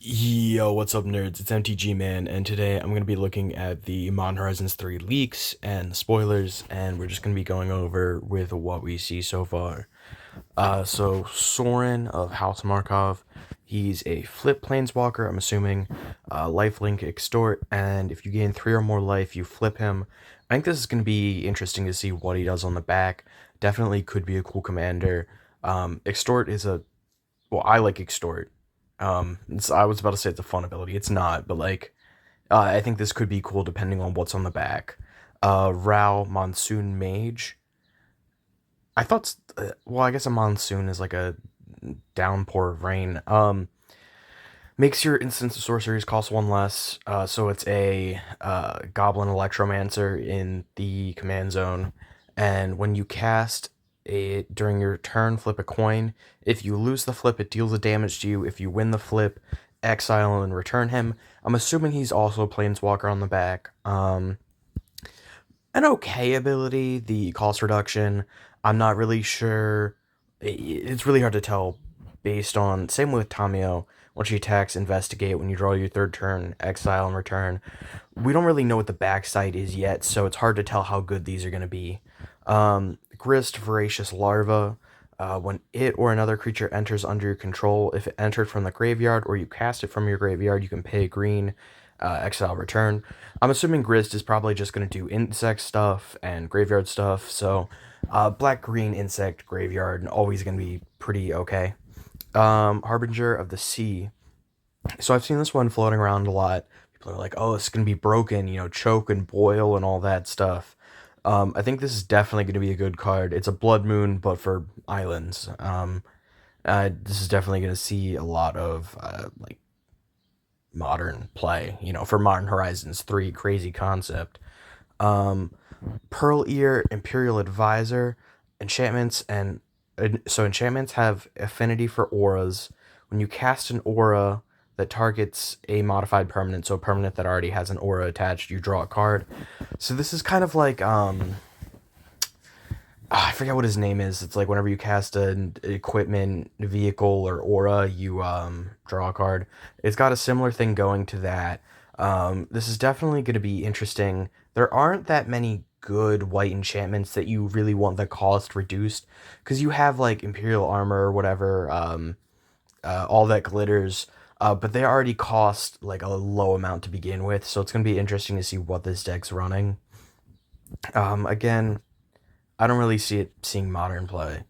Yo, what's up, nerds? It's MTG Man, and today I'm going to be looking at the Modern Horizons 3 leaks and spoilers, and we're just going to be going over with what we see so far. So Soren of House Markov, he's a flip planeswalker, I'm assuming, lifelink extort, and if you gain 3 or more life, you flip him. I think this is going to be interesting to see what he does on the back. Definitely could be a cool commander. Extort is I like extort. I was about to say it's a fun ability. It's not, but I think this could be cool depending on what's on the back. Rao Monsoon Mage. I guess a monsoon is like a downpour of rain. Makes your instants of sorceries cost one less. So it's a Goblin Electromancer in the command zone, and when you cast it during your turn, flip a coin. If you lose the flip, it deals the damage to you. If you win the flip, exile and return him. I'm assuming he's also a Planeswalker on the back. An okay ability, the cost reduction. I'm not really sure. It's really hard to tell based on. Same with Tamio. Once she attacks, investigate. When you draw your third turn, exile and return. We don't really know what the backside is yet, so it's hard to tell how good these are going to be. Grist Voracious Larva. When it or another creature enters under your control, if it entered from the graveyard or you cast it from your graveyard, you can pay green, exile, return. I'm assuming Grist is probably just going to do insect stuff and graveyard stuff, so black green insect graveyard always going to be pretty okay. Harbinger of the Sea. So I've seen this one floating around a lot. People are like, "Oh, it's gonna be broken," choke and boil and all that stuff. I think this is definitely going to be a good card. It's a Blood Moon, but for islands. This is definitely going to see a lot of modern play. For Modern Horizons 3, crazy concept. Um, Pearl Ear, Imperial Advisor, enchantments, and so enchantments have affinity for auras. When you cast an aura that targets a modified permanent, so a permanent that already has an aura attached, you draw a card. So this is kind of like I forget what his name is. It's like whenever you cast an equipment, vehicle, or aura, you draw a card. It's got a similar thing going to that. This is definitely going to be interesting. There aren't that many good white enchantments that you really want the cost reduced, because you have like Imperial Armor or whatever, all that glitters. But they already cost like a low amount to begin with, so it's going to be interesting to see what this deck's running. Again, I don't really see it seeing modern play.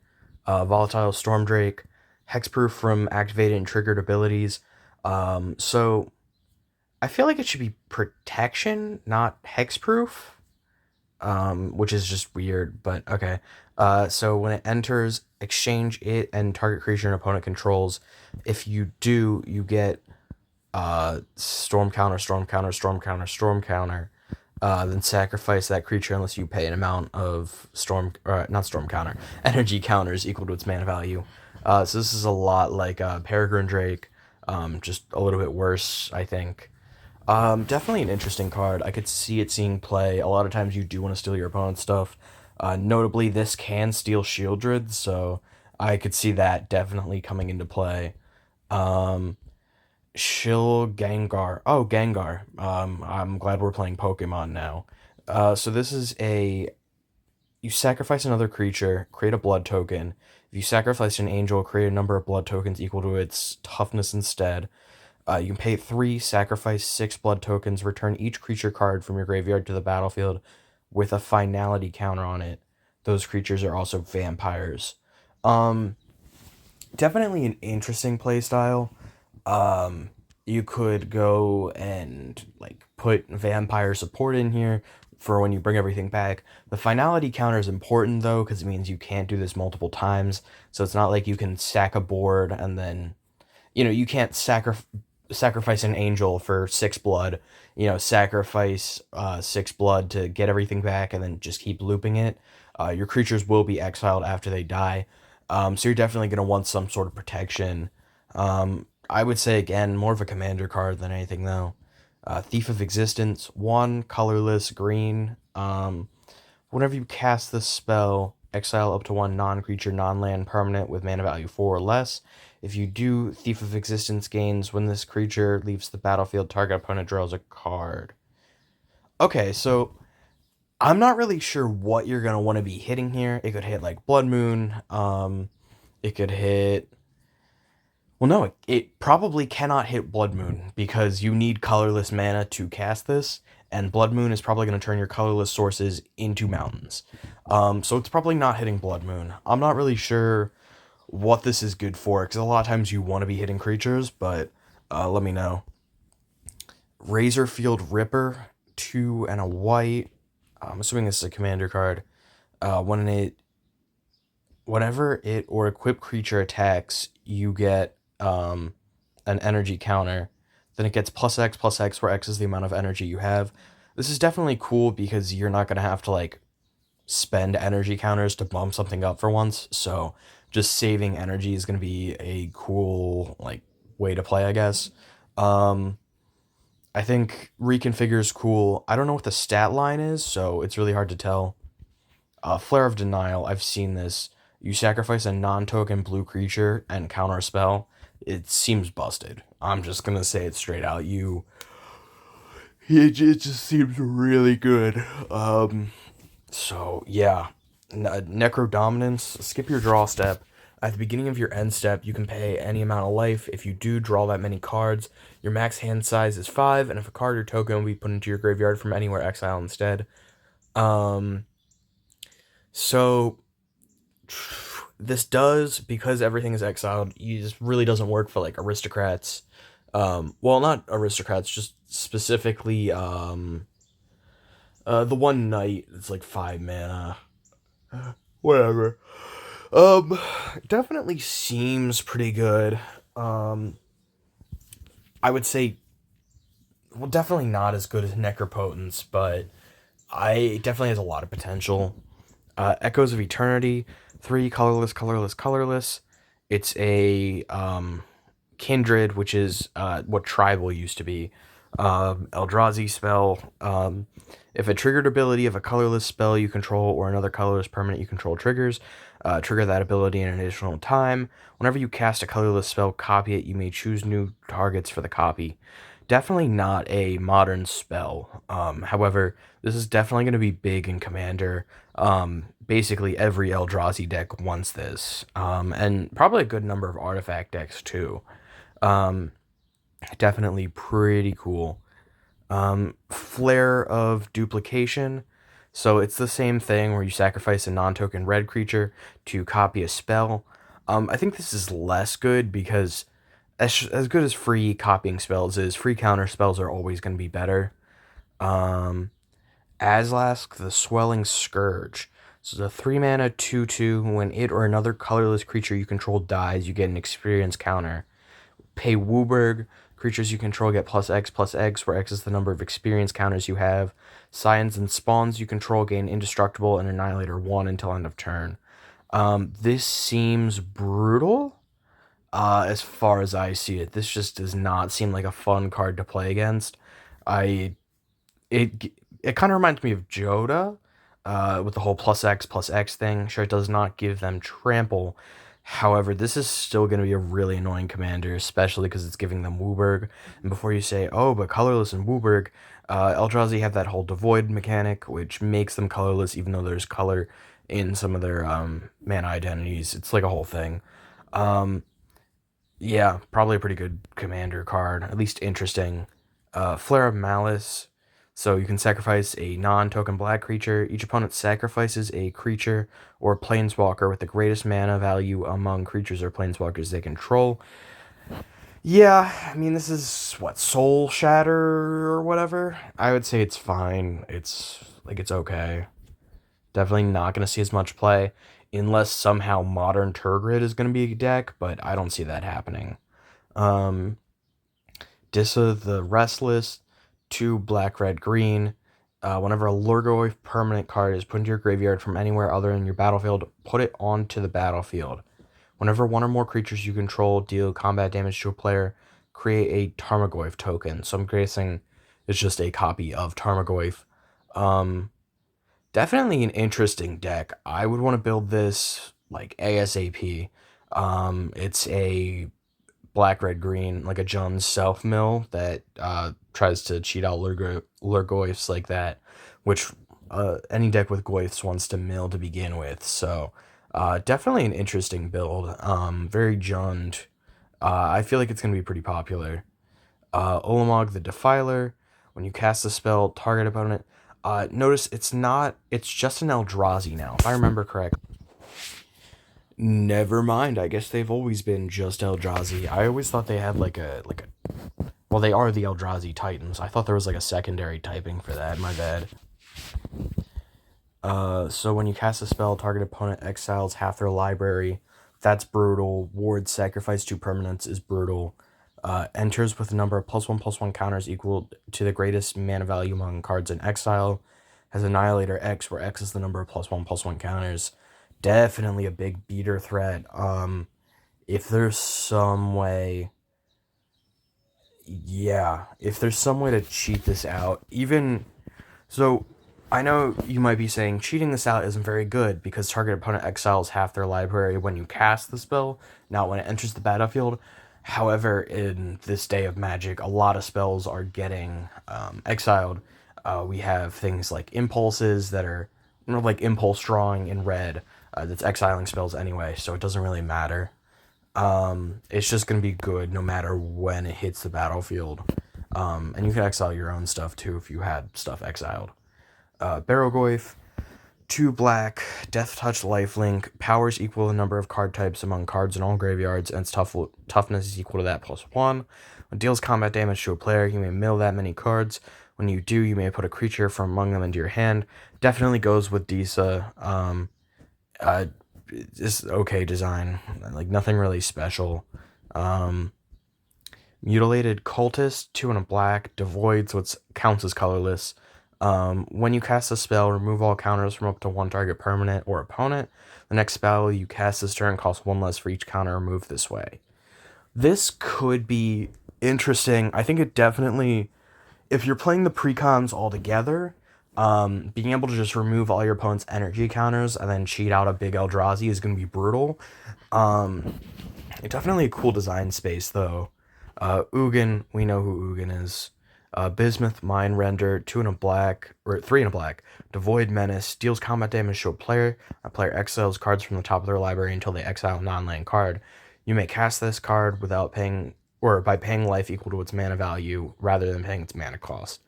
Volatile Stormdrake, hexproof from activated and triggered abilities. So I feel like it should be protection, not hexproof, which is just weird, but okay. So when it enters, exchange it and target creature and opponent controls. If you do, you get storm counter, storm counter, storm counter, storm counter. Then sacrifice that creature unless you pay an amount of not storm counter, energy counters equal to its mana value. So this is a lot like Peregrine Drake, just a little bit worse, I think. Definitely an interesting card. I could see it seeing play. A lot of times you do want to steal your opponent's stuff. Notably, this can steal Shieldred, so I could see that definitely coming into play. Um, Shill Gengar. Oh, Gengar. I'm glad we're playing Pokemon now. So this is a you sacrifice another creature, create a blood token. If you sacrifice an angel, create a number of blood tokens equal to its toughness instead. You can pay 3, sacrifice 6 blood tokens, return each creature card from your graveyard to the battlefield with a finality counter on it. Those creatures are also vampires. Um, Definitely an interesting playstyle. You could go and like put vampire support in here for when you bring everything back. The finality counter is important though because it means you can't do this multiple times. So it's not like you can sack a board and then you can't sacrifice an angel for 6 blood. Sacrifice 6 blood to get everything back and then just keep looping it. Your creatures will be exiled after they die. So you're definitely going to want some sort of protection. I would say, again, more of a commander card than anything, though. Thief of Existence, 1, colorless, green. Whenever you cast this spell, exile up to one non-creature, non-land permanent with mana value 4 or less. If you do, Thief of Existence gains. When this creature leaves the battlefield, target opponent draws a card. Okay, so I'm not really sure what you're gonna want to be hitting here. It could hit like Blood Moon. It could hit. Well, no, it probably cannot hit Blood Moon because you need colorless mana to cast this, and Blood Moon is probably going to turn your colorless sources into mountains. So it's probably not hitting Blood Moon. I'm not really sure what this is good for because a lot of times you want to be hitting creatures, but let me know. Razorfield Ripper, 2 and a white. I'm assuming this is a commander card. Whenever it or equipped creature attacks, you get an energy counter. Then it gets plus X, where X is the amount of energy you have. This is definitely cool because you're not going to have to like spend energy counters to bump something up for once. So just saving energy is going to be a cool like way to play, I guess. Um, I think reconfigure is cool. I don't know what the stat line is, so it's really hard to tell. Flare of Denial, I've seen this. You sacrifice a non-token blue creature and counter a spell. It seems busted. I'm just gonna say it straight out. It just seems really good. So yeah, Necro Dominance. Skip your draw step. At the beginning of your end step, you can pay any amount of life. If you do draw that many cards, your max hand size is 5, and if a card or token will be put into your graveyard from anywhere, exile instead. Um, so this does, because everything is exiled, this really doesn't work for like aristocrats. Well, not aristocrats, just specifically the one knight. It's like 5 mana. Whatever. Um, Definitely seems pretty good. Um, I would say, well, definitely not as good as Necropotence, but it definitely has a lot of potential. Echoes of Eternity, 3 colorless, colorless, colorless. It's a kindred, which is what tribal used to be. Eldrazi spell. If a triggered ability of a colorless spell you control or another colorless permanent you control triggers, trigger that ability in an additional time. Whenever you cast a colorless spell, copy it. You may choose new targets for the copy. Definitely not a modern spell. However, this is definitely going to be big in Commander. Basically, every Eldrazi deck wants this, and probably a good number of artifact decks too. Um, Definitely pretty cool. Flare of Duplication. So it's the same thing where you sacrifice a non-token red creature to copy a spell. I think this is less good because as good as free copying spells is, free counter spells are always going to be better. Um, Azlask, the Swelling Scourge. So the 3 mana 2/2. When it or another colorless creature you control dies, you get an experience counter. Pay Wooburg. Creatures you control get plus X, where X is the number of experience counters you have. Scions and Spawns you control gain Indestructible and Annihilator 1 until end of turn. This seems brutal. As far as I see it, this just does not seem like a fun card to play against. I it it kind of reminds me of Joda, with the whole plus X thing. Sure, it does not give them trample. However, this is still going to be a really annoying commander, especially because it's giving them Wooburg. And before you say, oh, but colorless and Wooburg, Eldrazi have that whole devoid mechanic, which makes them colorless, even though there's color in some of their mana identities. It's like a whole thing. Um, yeah, probably a pretty good commander card, at least interesting. Flare of Malice. So you can sacrifice a non-token black creature. Each opponent sacrifices a creature or planeswalker with the greatest mana value among creatures or planeswalkers they control. Yeah, I mean, this is what, Soul Shatter or whatever? I would say it's fine. It's okay. Definitely not going to see as much play unless somehow Modern Turgid is going to be a deck, but I don't see that happening. Um, Dissa the Restless, 2 black, red, green. Whenever a Lurgoy permanent card is put into your graveyard from anywhere other than your battlefield, put it onto the battlefield. Whenever one or more creatures you control deal combat damage to a player, create a Tarmogoyf token. So I'm guessing it's just a copy of Tarmogoyf. Um, Definitely an interesting deck. I would want to build this like ASAP. It's a black, red, green, like a Jones self mill that tries to cheat out Lurgoyfs like that, which any deck with Goyfs wants to mill to begin with. So definitely an interesting build. Very Jund. I feel like it's going to be pretty popular. Olamog the Defiler. When you cast a spell, target opponent. Notice it's just an Eldrazi now, if I remember correct. Never mind. I guess they've always been just Eldrazi. I always thought they had well, they are the Eldrazi Titans. I thought there was like a secondary typing for that. My bad. So when you cast a spell, target opponent exiles half their library. That's brutal. Ward sacrifice 2 permanents is brutal. Enters with a number of +1/+1 counters equal to the greatest mana value among cards in exile. Has Annihilator X, where X is the number of +1/+1 counters. Definitely a big beater threat. If there's some way, yeah, if there's some way to cheat this out, even so, I know you might be saying cheating this out isn't very good because target opponent exiles half their library when you cast the spell, not when it enters the battlefield. However, in this day of Magic, a lot of spells are getting exiled. We have things like impulses that are like impulse drawing in red that's exiling spells anyway, so it doesn't really matter. It's just gonna be good no matter when it hits the battlefield. And you can exile your own stuff too if you had stuff exiled. Barrowgoyf, 2 black, Death Touch Lifelink, powers equal the number of card types among cards in all graveyards, and its toughness is equal to that +1. When it deals combat damage to a player, you may mill that many cards. When you do, you may put a creature from among them into your hand. Definitely goes with Disa. It's okay design, like nothing really special. Um, Mutilated Cultist, 2 and a black, devoid, so it counts as colorless. When you cast a spell, remove all counters from up to 1 target permanent or opponent. The next spell you cast this turn costs 1 less for each counter removed this way. This could be interesting. I think it definitely, if you're playing the precons all together, being able to just remove all your opponent's energy counters and then cheat out a big Eldrazi is going to be brutal. Definitely a cool design space, though. Ugin, we know who Ugin is. Bismuth, Mind Render, 2 and a black, or 3 and a black. Devoid Menace, deals combat damage to a player. A player exiles cards from the top of their library until they exile a non-land card. You may cast this card without paying, or by paying life equal to its mana value, rather than paying its mana cost.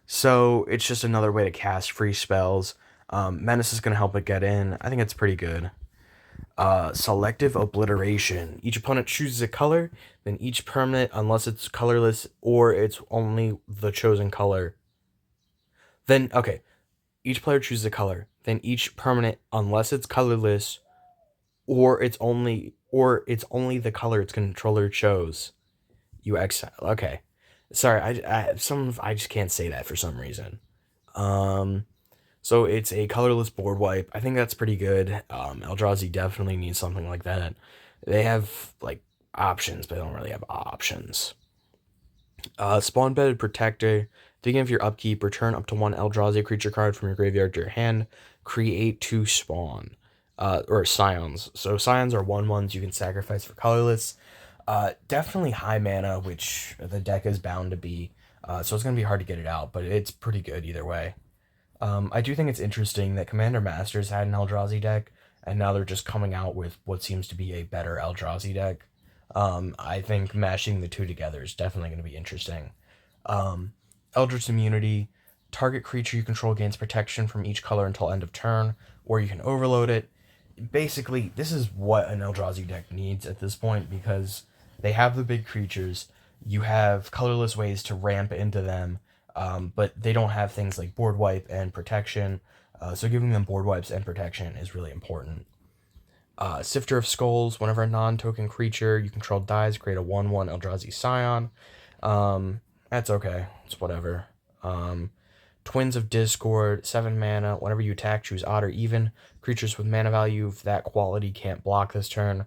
So it's just another way to cast free spells. Menace is going to help it get in. I think it's pretty good. Selective Obliteration. Each opponent chooses a color, then each permanent, unless it's colorless or it's only the chosen color. Then, okay, each player chooses a color, then each permanent, unless it's colorless or it's only the color its controller chose. You exile. Okay, sorry, I just can't say that for some reason. Um, So it's a colorless board wipe. I think that's pretty good. Eldrazi definitely needs something like that. They have like options, but they don't really have options. Spawn Bedded Protector. Beginning of your upkeep, return up to 1 Eldrazi creature card from your graveyard to your hand. Create 2 spawn. Or scions. So scions are 1/1s you can sacrifice for colorless. Definitely high mana, which the deck is bound to be. So it's going to be hard to get it out, but it's pretty good either way. I do think it's interesting that Commander Masters had an Eldrazi deck, and now they're just coming out with what seems to be a better Eldrazi deck. I think mashing the two together is definitely going to be interesting. Um, Eldritch Immunity. Target creature you control gains protection from each color until end of turn, or you can overload it. Basically, this is what an Eldrazi deck needs at this point because they have the big creatures. You have colorless ways to ramp into them, but they don't have things like board wipe and protection. So giving them board wipes and protection is really important. Sifter of Skulls. Whenever a non-token creature you control dies, create a 1/1 Eldrazi Scion. That's okay. It's whatever. Twins of Discord. 7 mana. Whenever you attack, choose odd or even. Creatures with mana value of that quality can't block this turn.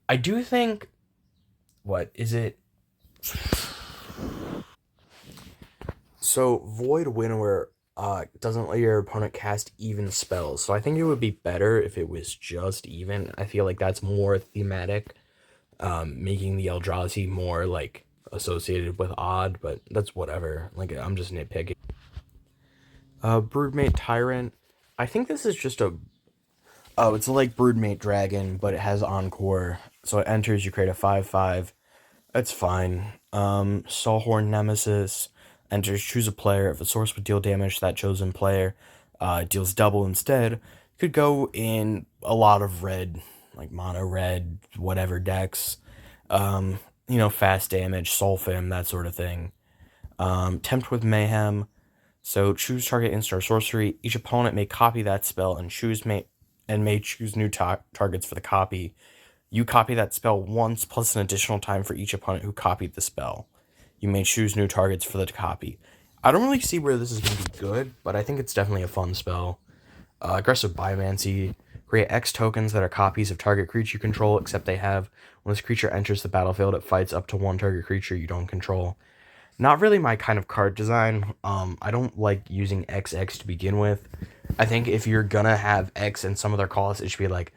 I do think. What is it? So Void Winnower doesn't let your opponent cast even spells. So I think it would be better if it was just even. I feel like that's more thematic, making the Eldrazi more like associated with odd, but that's whatever. Like I'm just nitpicking. Broodmate Tyrant. I think this is just a oh, it's like Broodmate Dragon, but it has Encore. So it enters, you create a 5/5. That's fine. Sawhorn Nemesis enters, choose a player. If a source would deal damage to that chosen player, deals double instead. Could go in a lot of red, like mono red, whatever decks. Um, fast damage, Sulfim, that sort of thing. Tempt with Mayhem. So choose target instant or sorcery. Each opponent may copy that spell and may choose new targets for the copy. You copy that spell once plus an additional time for each opponent who copied the spell. You may choose new targets for the copy. I don't really see where this is going to be good, but I think it's definitely a fun spell. Aggressive Biomancy. Create X tokens that are copies of target creature you control, except they have, when this creature enters the battlefield, it fights up to one target creature you don't control. Not really my kind of card design. I don't like using XX to begin with. I think if you're gonna have X and some of their costs, it should be like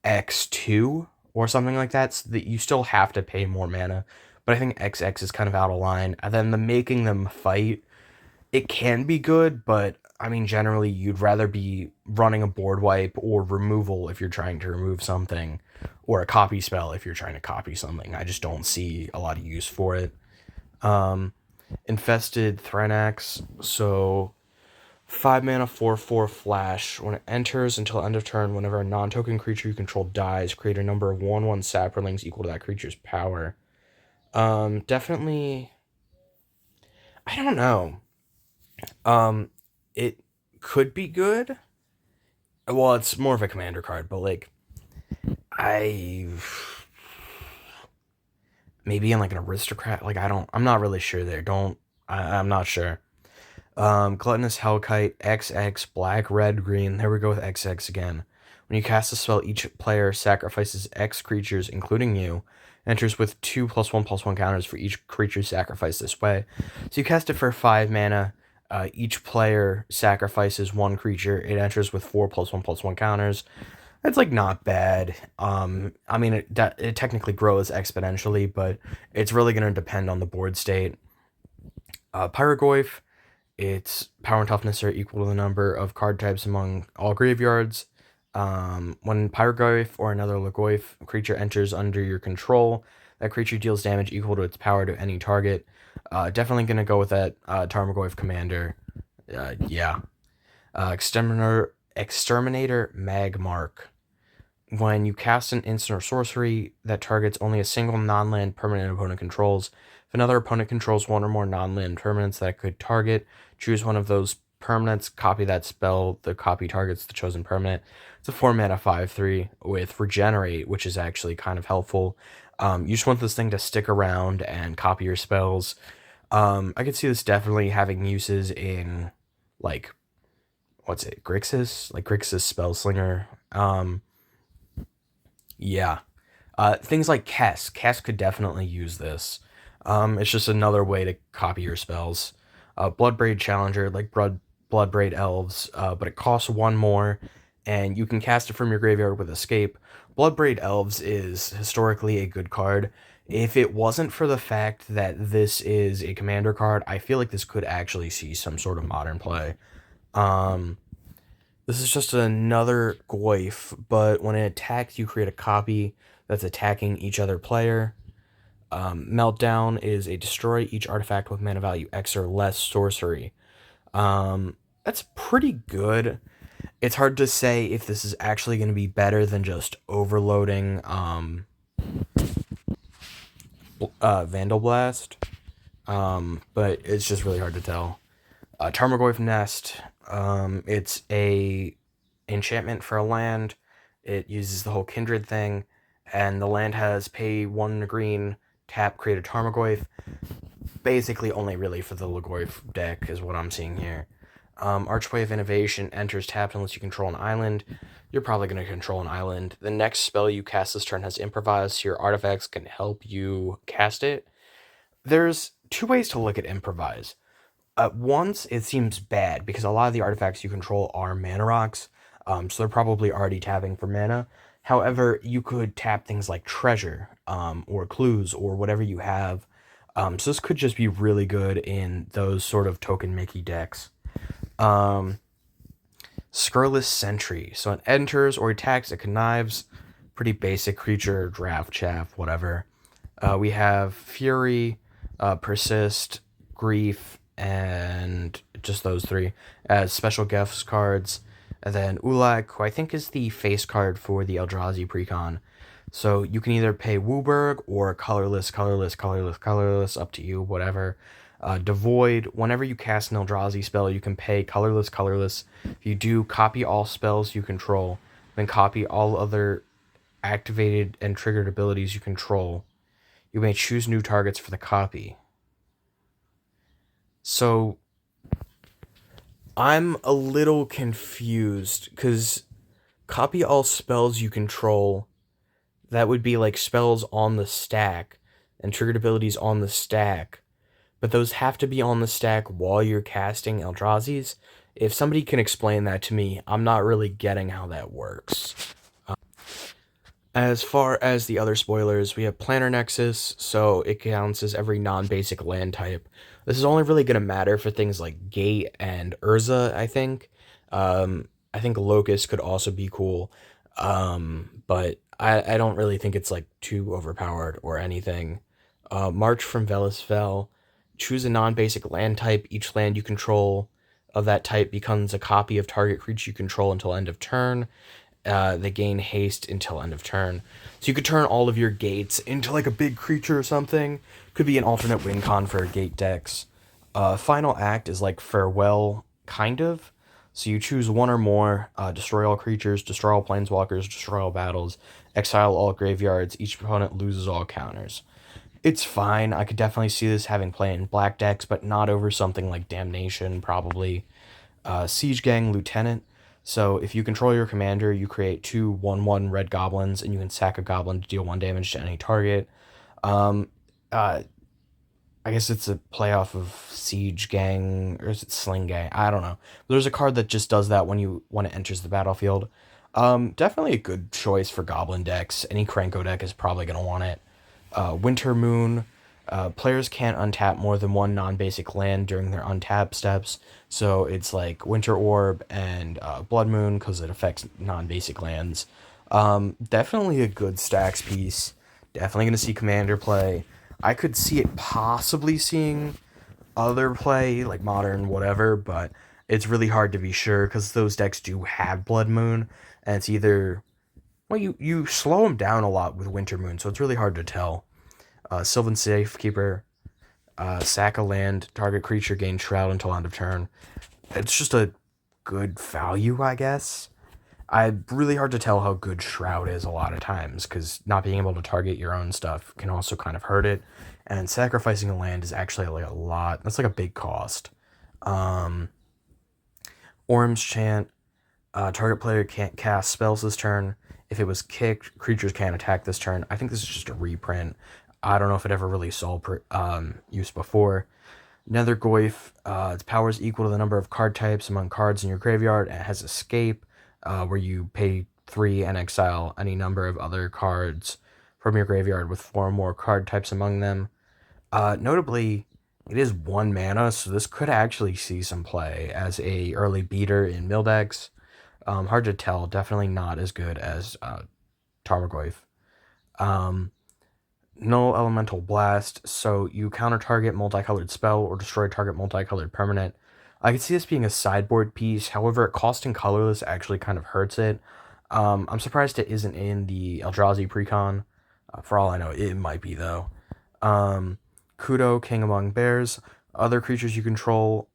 X2 or something like that, so that you still have to pay more mana. But I think XX is kind of out of line. And then the making them fight, it can be good, but I mean, generally, you'd rather be running a board wipe or removal if you're trying to remove something, or a copy spell if you're trying to copy something. I just don't see a lot of use for it. Um, Infested Threnax, so 5 mana, 4/4 flash. When it enters until end of turn, whenever a non token creature you control dies, create a number of 1/1 saplings equal to that creature's power. Definitely. I don't know. It could be good. Well, it's more of a commander card, but like, I. Maybe in like an aristocrat. Like, I'm not really sure there. I'm not sure. Gluttonous Hellkite, XX, black, red, green. There we go with XX again. When you cast a spell, each player sacrifices X creatures, including you, enters with 2+1/+1 counters for each creature sacrificed this way. So you cast it for 5 mana. Each player sacrifices one creature. It enters with 4+1/+1 counters. That's like not bad. I mean, it technically grows exponentially, but it's really going to depend on the board state. Pyrogoyf, its power and toughness are equal to the number of card types among all graveyards. When Pyrogoyf or another Lagoyf creature enters under your control, that creature deals damage equal to its power to any target. Definitely going to go with that Tarmogoyf commander. Yeah. Exterminator Magmark. When you cast an instant or sorcery that targets only a single non-land permanent opponent controls, if another opponent controls one or more non-land permanents that could target, choose one of those permanents, copy that spell, the copy targets the chosen permanent. It's a 4 mana 5/3 with Regenerate, which is actually kind of helpful. You just want this thing to stick around and copy your spells. I could see this definitely having uses in, like, what's it, Grixis? Like Grixis Spellslinger. Yeah. Things like Kess. Kess could definitely use this. It's just another way to copy your spells. Bloodbraid Challenger, like Bloodbraid Elves, but it costs one more, and you can cast it from your graveyard with Escape. Bloodbraid Elves is historically a good card. If it wasn't for the fact that this is a commander card, I feel like this could actually see some sort of modern play. Um, this is just another Goyf, but when it attacks, you create a copy that's attacking each other player. Meltdown is a destroy each artifact with mana value X or less sorcery. That's pretty good. It's hard to say if this is actually going to be better than just overloading Vandal Blast, but it's just really hard to tell. Tarmogoyf Nest, it's a enchantment for a land. It uses the whole kindred thing, and the land has pay 1 green, tap, create a Tarmogoyf. Basically only really for the Lagoyf deck is what I'm seeing here. Archway of Innovation enters tapped unless you control an island. You're probably going to control an island. The next spell you cast this turn has Improvise, so your artifacts can help you cast it. There's two ways to look at Improvise. At once, it seems bad because a lot of the artifacts you control are mana rocks, so they're probably already tapping for mana. However, you could tap things like treasure, or clues, or whatever you have. So this could just be really good in those sort of token Mickey decks. Um, Scurrilous Sentry. So it enters or attacks, it connives. Pretty basic creature, draft chaff, whatever. We have Fury, Persist, Grief, and just those three as special gifts cards. And then Ulak, who I think is the face card for the Eldrazi precon. So you can either pay Wooburg or Colorless, Colorless, Colorless, Colorless, up to you, whatever. Devoid, whenever you cast an Eldrazi spell, you can pay Colorless, Colorless. If you do, copy all spells you control, then copy all other activated and triggered abilities you control. You may choose new targets for the copy. So I'm a little confused because copy all spells you control, that would be like spells on the stack and triggered abilities on the stack, but those have to be on the stack while you're casting Eldrazi's. If somebody can explain that to me, I'm not really getting how that works. As far as the other spoilers, we have Planar Nexus, so it counts as every non-basic land type. This is only really going to matter for things like Gate and Urza, I think. I think Locust could also be cool, but I don't really think it's like too overpowered or anything. March from Velisfell. Choose a non-basic land type. Each land you control of that type becomes a copy of target creature you control until end of turn. They gain haste until end of turn. So you could turn all of your gates into like a big creature or something. Could be an alternate win con for gate decks. Final act is like farewell, kind of. So you choose one or more, destroy all creatures, destroy all planeswalkers, destroy all battles, exile all graveyards, each opponent loses all counters. It's fine. I could definitely see this having play in black decks, but not over something like Damnation, probably. Siege Gang Lieutenant. So if you control your commander, you create two 1/1 red goblins, and you can sack a goblin to deal 1 damage to any target. Um, uh, I guess it's a playoff of Siege Gang, or is it Sling Gang? I don't know. There's a card that just does that when it enters the battlefield. Definitely a good choice for goblin decks. Any Krenko deck is probably gonna want it. Winter Moon. Players can't untap more than one non-basic land during their untap steps, so it's like Winter Orb and Blood Moon because it affects non-basic lands. Definitely a good stacks piece. Definitely gonna see Commander play. I could see it possibly seeing other play like Modern, whatever, but it's really hard to be sure because those decks do have Blood Moon, and it's either well, you slow them down a lot with Winter Moon, so it's really hard to tell. Sylvan Safekeeper, sack a land, target creature gains Shroud until end of turn. It's just a good value, I guess. Really hard to tell how good Shroud is a lot of times, because not being able to target your own stuff can also kind of hurt it. And sacrificing a land is actually like a lot. That's like a big cost. Um, Orm's Chant. Target player can't cast spells this turn. If it was kicked, creatures can't attack this turn. I think this is just a reprint. I don't know if it ever really saw use before. Nethergoyf, its power is equal to the number of card types among cards in your graveyard, and it has Escape, where you pay 3 and exile any number of other cards from your graveyard with 4 or more card types among them. Notably, it is 1 mana, so this could actually see some play as a early beater in mill decks. Hard to tell. Definitely not as good as Tarmogoyf. Um, Null Elemental Blast. So you counter target multicolored spell or destroy target multicolored permanent. I could see this being a sideboard piece. However, costing colorless actually kind of hurts it. I'm surprised it isn't in the Eldrazi precon. For all I know, it might be though. Kudo, King Among Bears. Other creatures you control.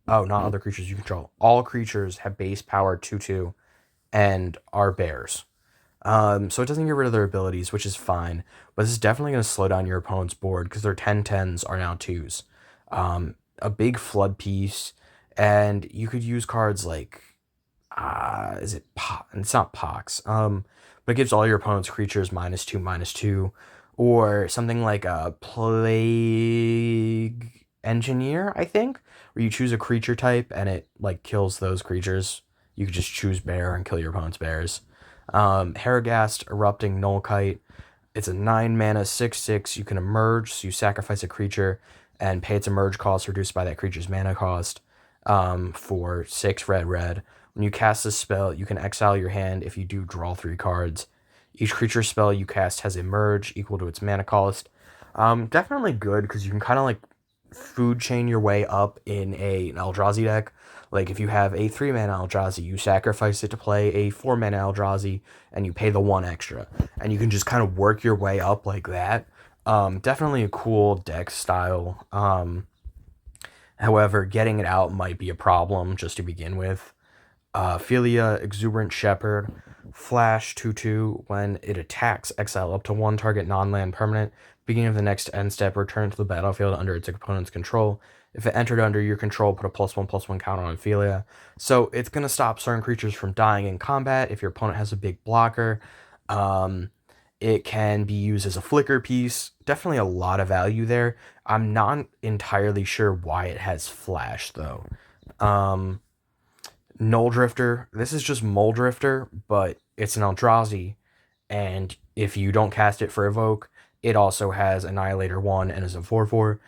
Oh, not other creatures you control. All creatures have base power 2/2 and are bears. So it doesn't get rid of their abilities, which is fine, but this is definitely going to slow down your opponent's board because their 10/10s are now 2s. A big flood piece, and you could use cards like, is it It's not Pox, but it gives all your opponent's creatures -2/-2, or something like a Plague Engineer, I think, where you choose a creature type and it like kills those creatures. You could just choose bear and kill your opponent's bears. Harrogast, Erupting Nullkite. It's a 9 mana 6/6. You can emerge, so you sacrifice a creature and pay its emerge cost reduced by that creature's mana cost for 6 red red. When you cast this spell, you can exile your hand. If you do, draw 3 cards. Each creature spell you cast has a merge equal to its mana cost. Definitely good because you can kind of like food chain your way up in an Eldrazi deck. Like if you have a 3 mana Eldrazi, you sacrifice it to play a 4 mana Eldrazi, and you pay the 1 extra, and you can just kind of work your way up like that. Definitely a cool deck style. However, getting it out might be a problem just to begin with. Philia, Exuberant Shepherd, Flash 2/2. When it attacks, exile up to 1 target non-land permanent. Beginning of the next end step, return to the battlefield under its opponent's control. If it entered under your control, put a +1/+1 counter on Philia. So it's going to stop certain creatures from dying in combat if your opponent has a big blocker. Um, it can be used as a flicker piece. Definitely a lot of value there. I'm not entirely sure why it has Flash, though. Um, Null Drifter. This is just Mole Drifter, but it's an Eldrazi, and if you don't cast it for Evoke, it also has Annihilator 1 and is a 4/4.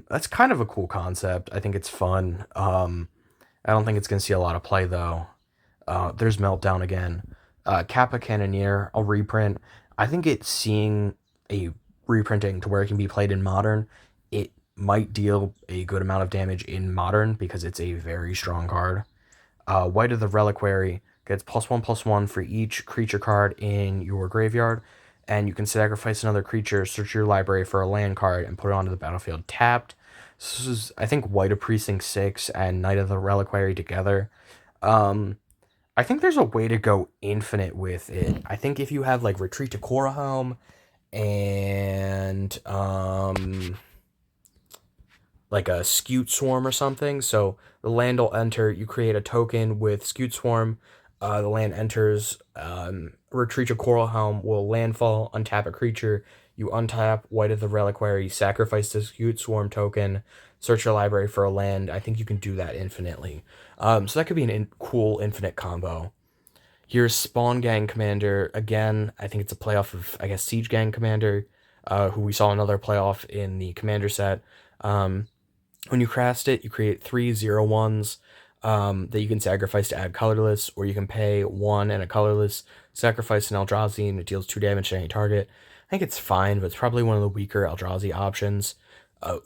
That's kind of a cool concept. I think it's fun. I don't think it's going to see a lot of play, though. There's Meltdown again. Kappa Cannoneer, a reprint. I think it's seeing a reprinting to where it can be played in Modern. It might deal a good amount of damage in Modern because it's a very strong card. White of the Reliquary gets +1/+1 for each creature card in your graveyard, and you can sacrifice another creature, search your library for a land card, and put it onto the battlefield tapped. This is, I think, White of Precinct 6 and Knight of the Reliquary together. I think there's a way to go infinite with it. I think if you have like Retreat to Corahelm and like a Scute Swarm or something. So the land will enter, you create a token with Scute Swarm, the land enters, Retreat to Coralhelm will landfall, untap a creature, you untap White of the Reliquary, sacrifice the Scute Swarm token, search your library for a land. I think you can do that infinitely. So that could be cool infinite combo. Here's Spawn Gang Commander. Again, I think it's a playoff of, I guess, Siege Gang Commander, who we saw another playoff in the Commander set. When you cast it, you create 3/0/1s that you can sacrifice to add Colorless, or you can pay 1 and a Colorless, sacrifice an Eldrazi, and it deals 2 damage to any target. I think it's fine, but it's probably one of the weaker Eldrazi options.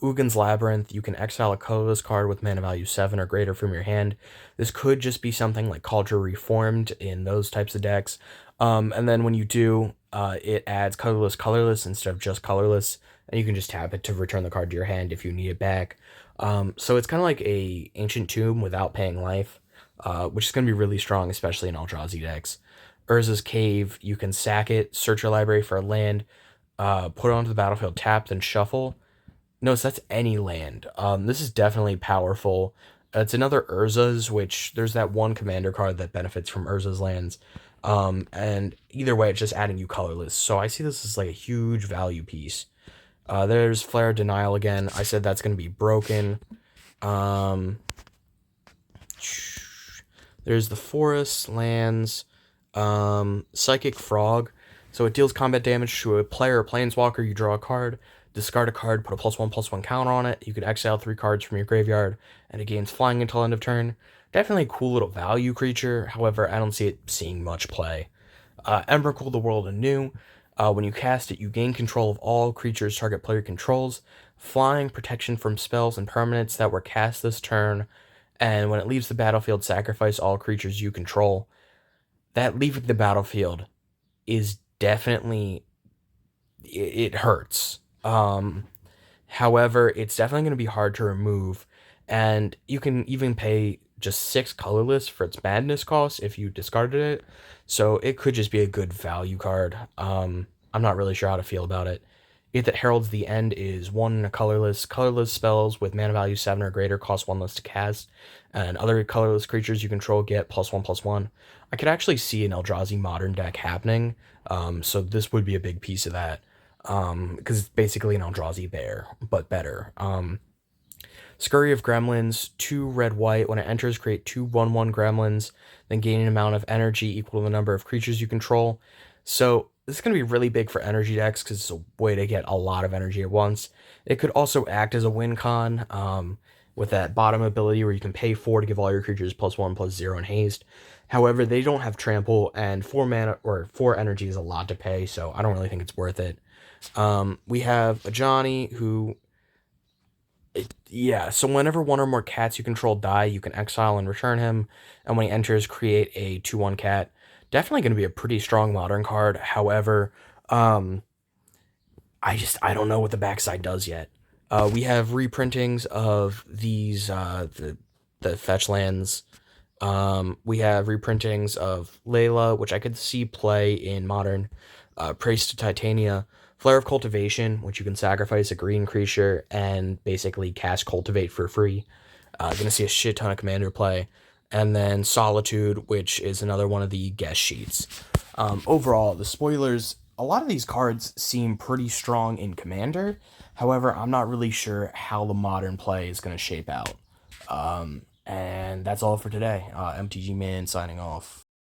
Ugin's Labyrinth, you can exile a colorless card with mana value 7 or greater from your hand. This could just be something like Cauldron Reformed in those types of decks. And then when you do, it adds colorless instead of just colorless, and you can just tap it to return the card to your hand if you need it back. So it's kind of like a Ancient Tomb without paying life, which is going to be really strong, especially in Eldrazi decks. Urza's Cave, you can sack it, search your library for a land, put it onto the battlefield tapped, and shuffle. No, so that's any land. This is definitely powerful. It's another Urza's, which there's that one commander card that benefits from Urza's lands. And either way, it's just adding you colorless. So I see this as like a huge value piece. There's Flare Denial again. I said that's going to be broken. There's the Forest Lands. Psychic Frog. So it deals combat damage to a player or planeswalker. You draw a card, discard a card, put a +1/+1 counter on it. You can exile 3 cards from your graveyard, and it gains flying until end of turn. Definitely a cool little value creature. However, I don't see it seeing much play. Emrakul, the World Anew. When you cast it, you gain control of all creatures target player controls, flying, protection from spells and permanents that were cast this turn, and when it leaves the battlefield, sacrifice all creatures you control. That leaving the battlefield is definitely, it hurts. However, it's definitely going to be hard to remove, and you can even pay just 6 colorless for its madness cost if you discarded it, so it could just be a good value card. I'm not really sure how to feel about it. It that heralds the end is 1 and a colorless. Colorless spells with mana value 7 or greater cost 1 less to cast, and other colorless creatures you control get +1/+1. I could actually see an Eldrazi modern deck happening, so this would be a big piece of that, because it's basically an Eldrazi bear, but better. Scurry of Gremlins, 2 red white. When it enters, create 2/1/1 gremlins, then gain an amount of energy equal to the number of creatures you control. So this is going to be really big for energy decks because it's a way to get a lot of energy at once. It could also act as a win con with that bottom ability where you can pay 4 to give all your creatures +1/+0 in haste. However, they don't have trample, and 4 mana or 4 energy is a lot to pay, so I don't really think it's worth it. We have a Johnny who yeah, so whenever one or more cats you control die, you can exile and return him, and when he enters, create a 2/1 cat. Definitely going to be a pretty strong modern card. However, um, I don't know what the backside does yet. We have reprintings of these the fetch lands. We have reprintings of Layla, which I could see play in modern. Praise to Titania. Flare of Cultivation, which you can sacrifice a green creature and basically cast Cultivate for free. Gonna see a shit ton of commander play. And then Solitude, which is another one of the guest sheets. Overall, the spoilers, a lot of these cards seem pretty strong in commander. However, I'm not really sure how the modern play is going to shape out. And that's all for today. MTG Man signing off.